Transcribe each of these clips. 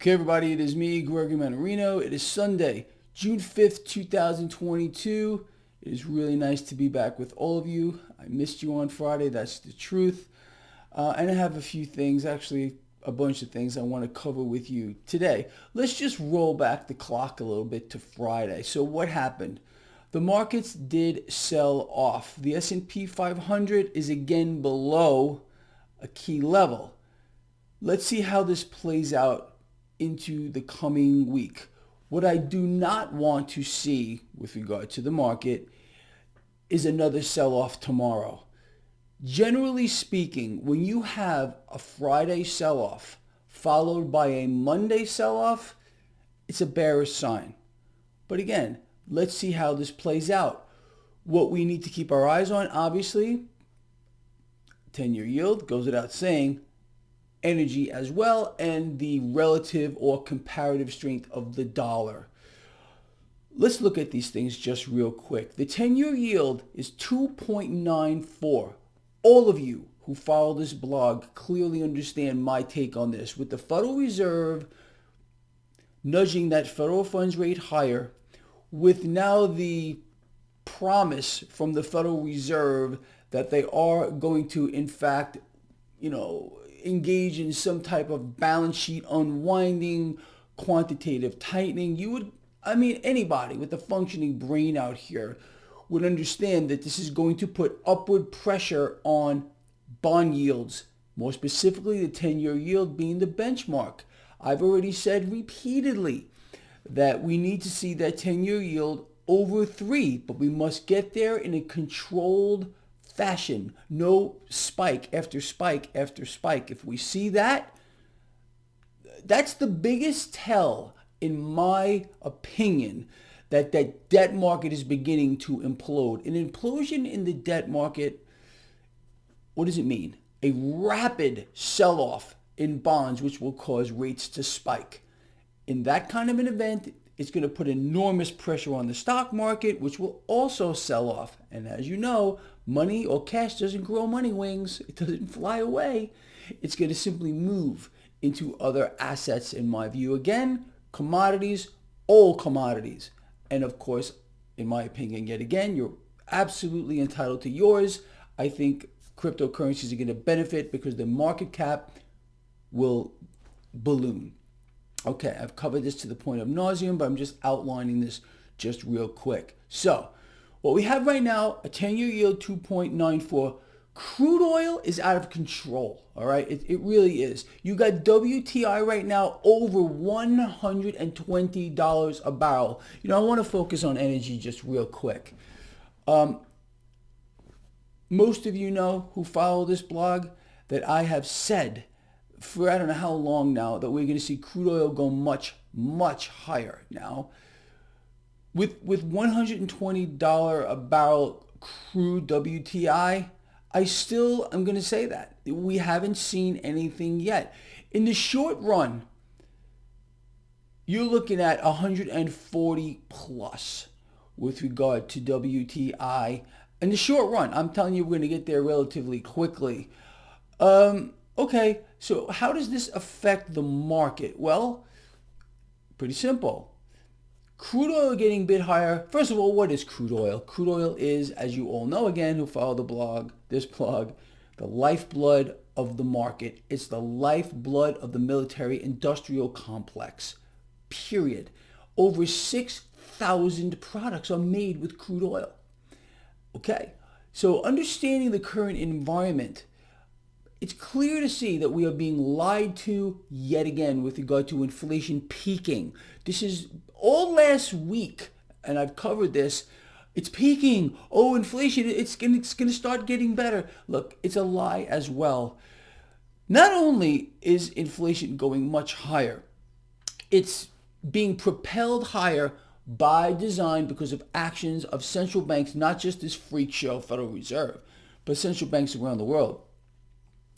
Okay, everybody, it is me, Gregory Mannarino. It is Sunday, June 5th, 2022. It is really nice to be back with all of you. I missed you on Friday, that's the truth. And I have a few things, actually a bunch of things I want to cover with you today. Let's just roll back the clock a little bit to Friday. So what happened? The markets did sell off. The S&P 500 is again below a key level. Let's see how this plays out into the coming week. What I do not want to see with regard to the market is another sell-off tomorrow. Generally speaking, when you have a Friday sell-off followed by a Monday sell-off, it's a bearish sign. But again, let's see how this plays out. What we need to keep our eyes on, obviously, 10-year yield goes without saying, energy as well, and the relative or comparative strength of the dollar. Let's look at these things just real quick. The 10-year yield is 2.94. All of you who follow this blog clearly understand my take on this. With the Federal Reserve nudging that federal funds rate higher, with now the promise from the Federal Reserve that they are going to, in fact, engage in some type of balance sheet unwinding, quantitative tightening, anybody with a functioning brain out here would understand that this is going to put upward pressure on bond yields, more specifically the 10-year yield being the benchmark. I've already said repeatedly that we need to see that 10-year yield over 3, but we must get there in a controlled fashion. No spike after spike after spike. If we see that, that's the biggest tell, in my opinion, that that debt market is beginning to implode. An implosion in the debt market, what does it mean? A rapid sell-off in bonds, which will cause rates to spike. In that kind of an event, it's going to put enormous pressure on the stock market, which will also sell off. And as you know, money or cash doesn't grow money wings. It doesn't fly away. It's going to simply move into other assets, in my view. Again, commodities, all commodities. And of course, in my opinion, yet again, you're absolutely entitled to yours. I think cryptocurrencies are going to benefit because the market cap will balloon. Okay, I've covered this to the point of nauseum, but I'm just outlining this just real quick. So, what we have right now, a 10-year yield 2.94. Crude oil is out of control, all right? It really is. You got WTI right now over $120 a barrel. I want to focus on energy just real quick. Most of you know who follow this blog that I have said for I don't know how long now that we're going to see crude oil go much, much higher now. With $120 a barrel crude WTI, I still am going to say that. We haven't seen anything yet. In the short run, you're looking at 140 plus with regard to WTI. In the short run, I'm telling you, we're going to get there relatively quickly. Okay, so how does this affect the market? Well, pretty simple. Crude oil getting a bit higher. First of all, what is crude oil? Crude oil is, as you all know again, who follow the blog, this blog, the lifeblood of the market. It's the lifeblood of the military-industrial complex, period. Over 6,000 products are made with crude oil. Okay, so understanding the current environment, it's clear to see that we are being lied to yet again with regard to inflation peaking. This is all last week, and I've covered this. It's peaking. Oh, inflation, it's going to start getting better. Look, it's a lie as well. Not only is inflation going much higher, it's being propelled higher by design because of actions of central banks, not just this freak show, Federal Reserve, but central banks around the world,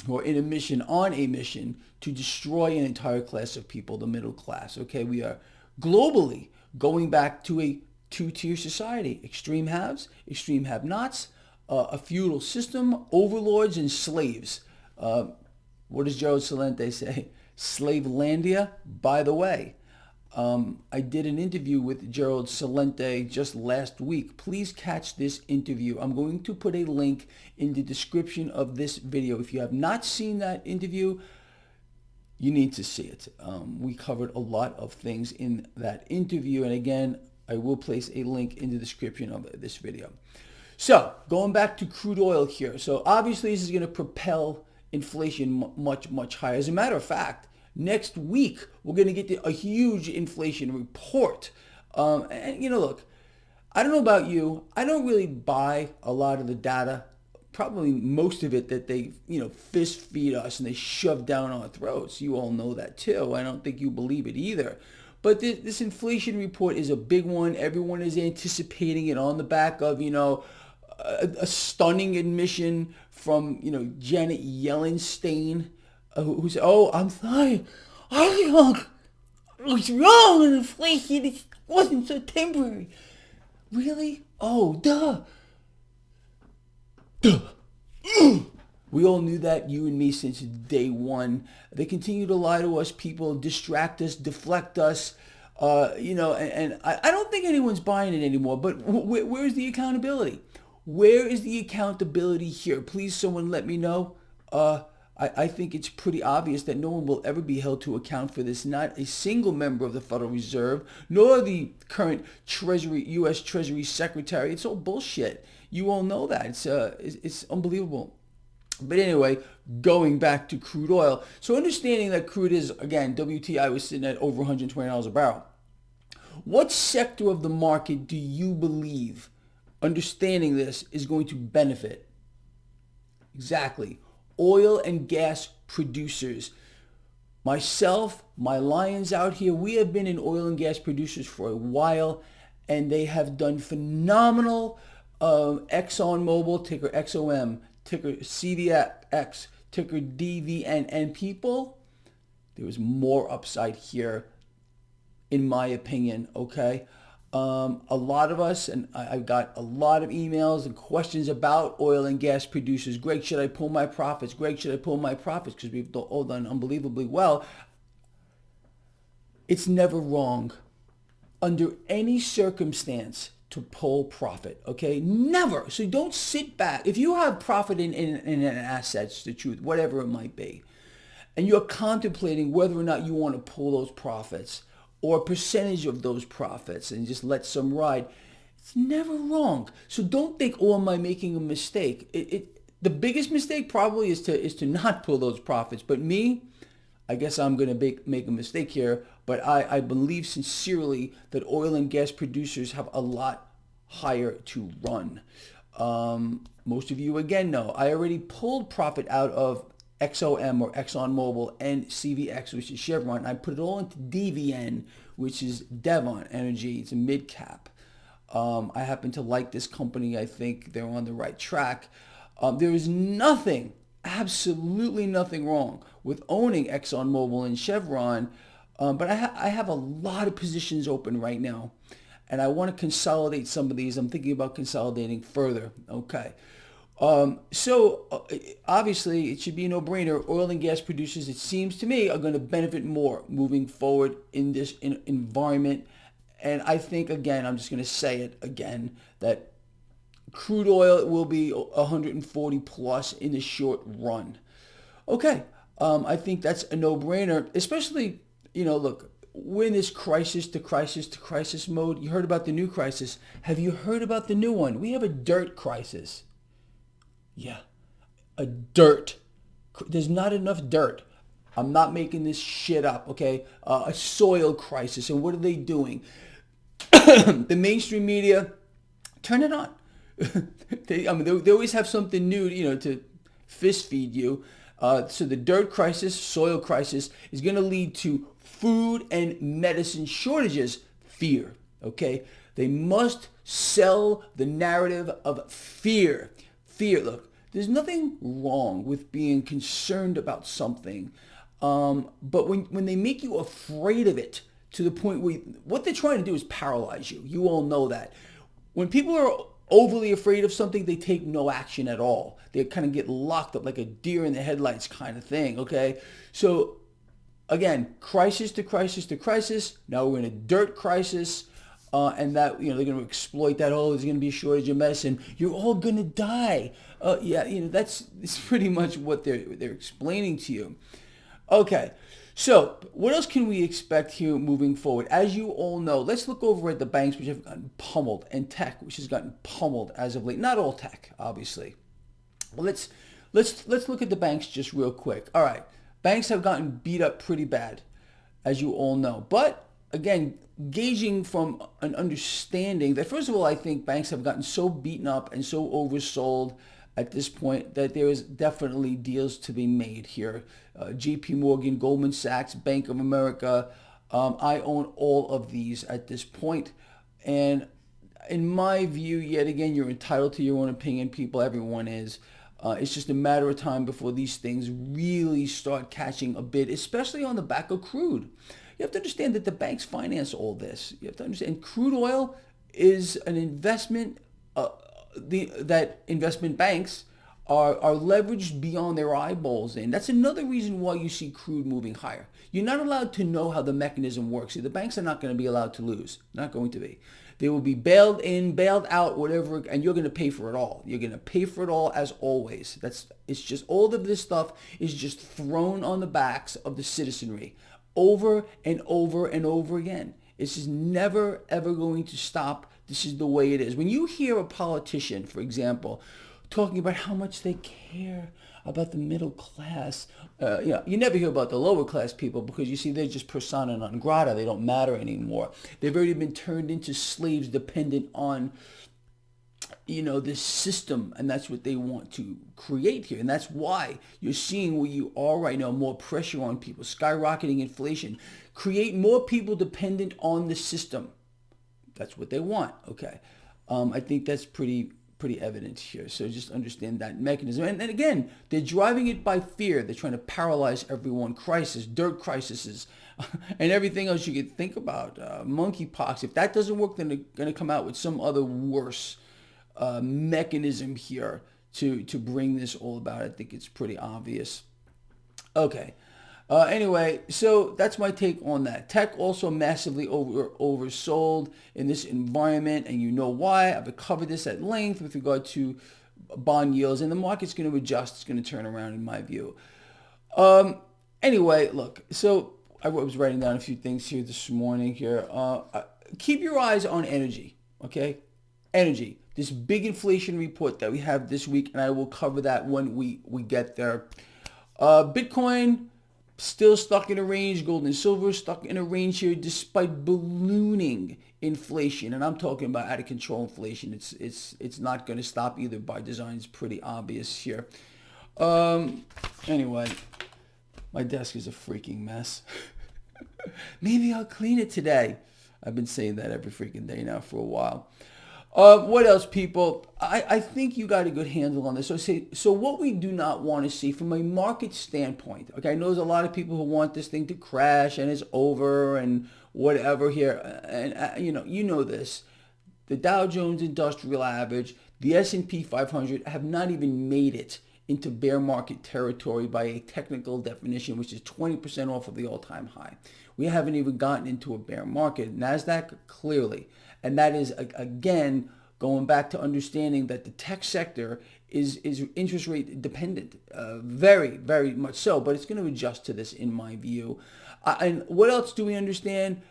who are on a mission to destroy an entire class of people, the middle class. Okay, we are globally going back to a two-tier society: extreme haves, extreme have-nots, a feudal system, overlords and slaves. What does Gerald Celente say? Slavelandia, by the way. I did an interview with Gerald Celente just last week. Please catch this interview. I'm going to put a link in the description of this video. If you have not seen that interview, you need to see it. We covered a lot of things in that interview. And again, I will place a link in the description of this video. So going back to crude oil here. So obviously this is going to propel inflation much, much higher. As a matter of fact, next week, we're going to get a huge inflation report. And, look, I don't know about you. I don't really buy a lot of the data, probably most of it that they, fist feed us and they shove down our throats. You all know that too. I don't think you believe it either. But this inflation report is a big one. Everyone is anticipating it on the back of, a stunning admission from, Janet Yellen who said, "Oh, I'm sorry. I was wrong. Inflation it wasn't so temporary." Really? Oh, duh. We all knew that, you and me, since day one. They continue to lie to us, people, distract us, deflect us, and I don't think anyone's buying it anymore. But where's the accountability? Where is the accountability here? Please, someone let me know. I think it's pretty obvious that no one will ever be held to account for this. Not a single member of the Federal Reserve, nor the current U.S. Treasury Secretary. It's all bullshit. You all know that. It's unbelievable. But anyway, going back to crude oil. So understanding that crude is, again, WTI was sitting at over $120 a barrel. What sector of the market do you believe, understanding this, is going to benefit? Exactly. Oil and gas producers. Myself, my lions out here, we have been in oil and gas producers for a while, and they have done phenomenal. ExxonMobil, ticker XOM, ticker CVX, ticker DVN, and people, there was more upside here, in my opinion, okay? A lot of us, and I've got a lot of emails and questions about oil and gas producers. Greg, should I pull my profits? Greg, should I pull my profits? Because we've all done unbelievably well. It's never wrong, under any circumstance, to pull profit, okay? Never. So don't sit back. If you have profit in an asset, it's the truth, whatever it might be, and you're contemplating whether or not you want to pull those profits, or a percentage of those profits, and just let some ride, it's never wrong. So don't think, oh, am I making a mistake? The biggest mistake probably is to not pull those profits. But me, I guess I'm going to make a mistake here, but I believe sincerely that oil and gas producers have a lot higher to run. Most of you, again, know I already pulled profit out of XOM or ExxonMobil and CVX, which is Chevron. I put it all into DVN, which is Devon Energy. It's a mid cap. I happen to like this company. I think they're on the right track. There is nothing, absolutely nothing wrong with owning ExxonMobil and Chevron, but I have a lot of positions open right now, and I want to consolidate some of these. I'm thinking about consolidating further. Okay. So obviously it should be a no-brainer. Oil and gas producers, it seems to me, are going to benefit more moving forward in this environment. And I think, again, I'm just going to say it again, that crude oil will be 140 plus in the short run. Okay. I think that's a no-brainer, especially, look, we're in this crisis to crisis to crisis mode. You heard about the new crisis. Have you heard about the new one? We have a dirt crisis. Yeah, a dirt. There's not enough dirt. I'm not making this shit up, okay? A soil crisis. And what are they doing? The mainstream media, turn it on. They always have something new, to fist feed you. So the dirt crisis, soil crisis, is going to lead to food and medicine shortages. Fear, okay? They must sell the narrative of fear. Fear, look, there's nothing wrong with being concerned about something, but when they make you afraid of it to the point where what they're trying to do is paralyze you. You all know that. When people are overly afraid of something, they take no action at all. They kind of get locked up like a deer in the headlights kind of thing, okay? So again, crisis to crisis to crisis. Now we're in a dirt crisis. And that, they're going to exploit that. Oh, there's going to be a shortage of medicine. You're all going to die. Yeah, it's pretty much what they're explaining to you. Okay, so what else can we expect here moving forward? As you all know, let's look over at the banks, which have gotten pummeled, and tech, which has gotten pummeled as of late. Not all tech, obviously. Well, let's look at the banks just real quick. All right, banks have gotten beat up pretty bad, as you all know. But again, gauging from an understanding that, first of all, I think banks have gotten so beaten up and so oversold at this point that there is definitely deals to be made here. JP Morgan, Goldman Sachs, Bank of America. I own all of these at this point. And in my view, yet again, you're entitled to your own opinion, people. Everyone is. It's just a matter of time before these things really start catching a bid, especially on the back of crude. You have to understand that the banks finance all this. You have to understand crude oil is an investment that investment banks are leveraged beyond their eyeballs in. That's another reason why you see crude moving higher. You're not allowed to know how the mechanism works. See, the banks are not going to be allowed to lose. Not going to be. They will be bailed in, bailed out, whatever, and you're going to pay for it all. You're going to pay for it all as always. It's just all of this stuff is just thrown on the backs of the citizenry over and over and over again. It's just never, ever going to stop. This is the way it is. When you hear a politician, for example, talking about how much they care about the middle class, you never hear about the lower class people because, you see, they're just persona non grata. They don't matter anymore. They've already been turned into slaves dependent on this system, and that's what they want to create here. And that's why you're seeing where you are right now, more pressure on people, skyrocketing inflation, create more people dependent on the system. That's what they want. Okay. I think that's pretty evident here. So just understand that mechanism. And again, they're driving it by fear. They're trying to paralyze everyone. Crisis, dirt crises, and everything else you could think about. Monkeypox. If that doesn't work, then they're going to come out with some other worse mechanism here to bring this all about. I think it's pretty obvious. Okay. Anyway, so that's my take on that. Tech also massively oversold in this environment, and you know why. I've covered this at length with regard to bond yields, and the market's going to adjust. It's going to turn around in my view. Anyway, look, so I was writing down a few things here this morning here. Keep your eyes on energy, okay? Energy. This big inflation report that we have this week, and I will cover that when we get there. Bitcoin still stuck in a range. Gold and silver stuck in a range here despite ballooning inflation, and I'm talking about out of control inflation. It's not going to stop either by design. It's pretty obvious here. Anyway, my desk is a freaking mess. Maybe I'll clean it today. I've been saying that every freaking day now for a while. What else, people? I think you got a good handle on this. So what we do not want to see from a market standpoint, okay, I know there's a lot of people who want this thing to crash and it's over and whatever here. And you know this. The Dow Jones Industrial Average, the S&P 500 have not even made it into bear market territory by a technical definition, which is 20% off of the all-time high. We haven't even gotten into a bear market. NASDAQ, clearly. And that is, again, going back to understanding that the tech sector is interest rate dependent, very, very much so. But it's going to adjust to this, in my view. And what else do we understand?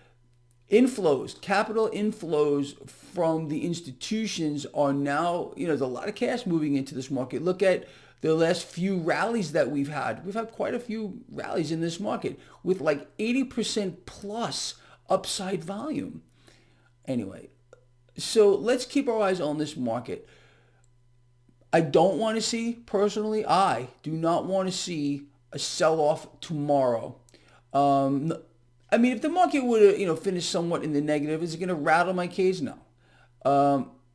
Inflows, capital inflows from the institutions are now, there's a lot of cash moving into this market. Look at the last few rallies that we've had. We've had quite a few rallies in this market with like 80% plus upside volume. Anyway, so let's keep our eyes on this market. I don't want to see, personally, I do not want to see a sell-off tomorrow. I mean, if the market would have, finished somewhat in the negative, is it going to rattle my cage? No.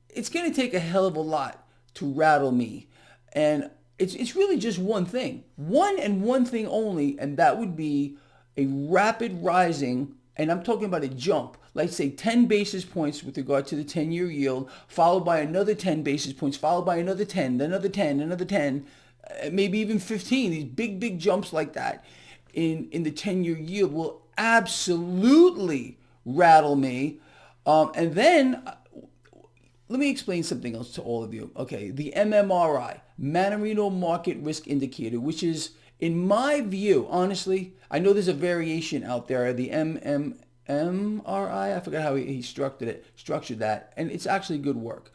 It's going to take a hell of a lot to rattle me. And it's really just one thing. One thing only, and that would be a rapid rising, and I'm talking about a jump, like say 10 basis points with regard to the 10-year yield, followed by another 10 basis points, followed by another 10, another 10, another 10, maybe even 15, these big jumps like that. in the 10-year yield will absolutely rattle me. And then let me explain something else to all of you. Okay, the MMRI, Mannarino Market Risk Indicator, which is, in my view, honestly, I know there's a variation out there, the MMRI, I forgot how he structured that, and it's actually good work.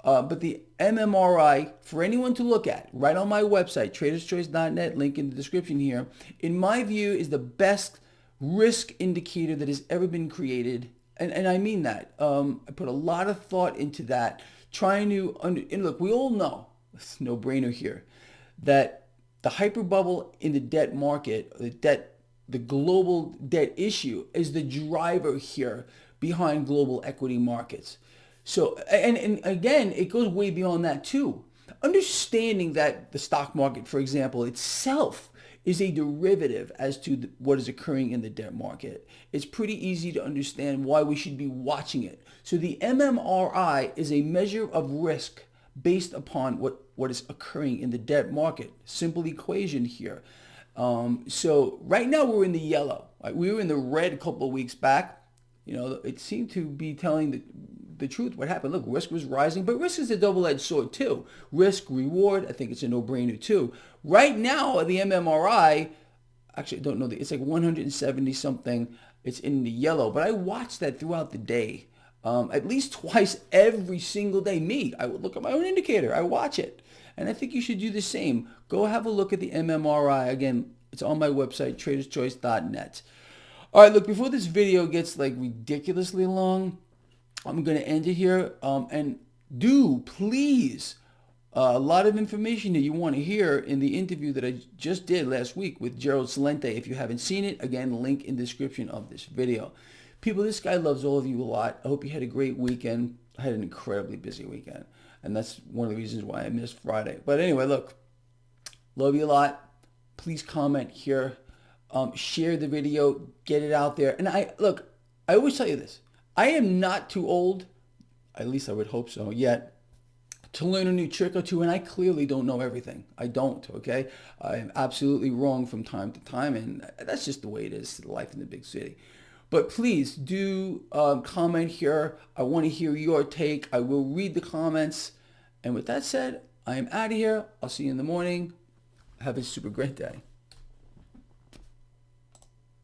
But the MMRI, for anyone to look at, right on my website, traderschoice.net, link in the description here, in my view, is the best risk indicator that has ever been created. And I mean that. I put a lot of thought into that, trying to, and look, we all know, it's no brainer here, that the hyper bubble in the debt market, the global debt issue is the driver here behind global equity markets. So, and again, it goes way beyond that too. Understanding that the stock market, for example, itself is a derivative as to what is occurring in the debt market. It's pretty easy to understand why we should be watching it. So the MMRI is a measure of risk based upon what is occurring in the debt market. Simple equation here. So right now we're in the yellow. We were in the red a couple of weeks back. It seemed to be telling the truth. What happened? Look, risk was rising, but risk is a double-edged sword too. Risk, reward, I think it's a no-brainer too. Right now, the MMRI, actually I don't know, it's like 170 something. It's in the yellow, but I watch that throughout the day. At least twice every single day. I would look at my own indicator. I watch it. And I think you should do the same. Go have a look at the MMRI. Again, it's on my website, traderschoice.net. All right, look, before this video gets like ridiculously long, I'm going to end it here. And do please, a lot of information that you want to hear in the interview that I just did last week with Gerald Celente. If you haven't seen it, again, link in the description of this video. People, this guy loves all of you a lot. I hope you had a great weekend. I had an incredibly busy weekend. And that's one of the reasons why I missed Friday. But anyway, look, love you a lot. Please comment here. Share the video. Get it out there. And I always tell you this. I am not too old, at least I would hope so, yet, to learn a new trick or two, and I clearly don't know everything. I don't, okay? I am absolutely wrong from time to time, and that's just the way it is, life in the big city. But please do comment here. I want to hear your take. I will read the comments. And with that said, I am out of here. I'll see you in the morning. Have a super great day.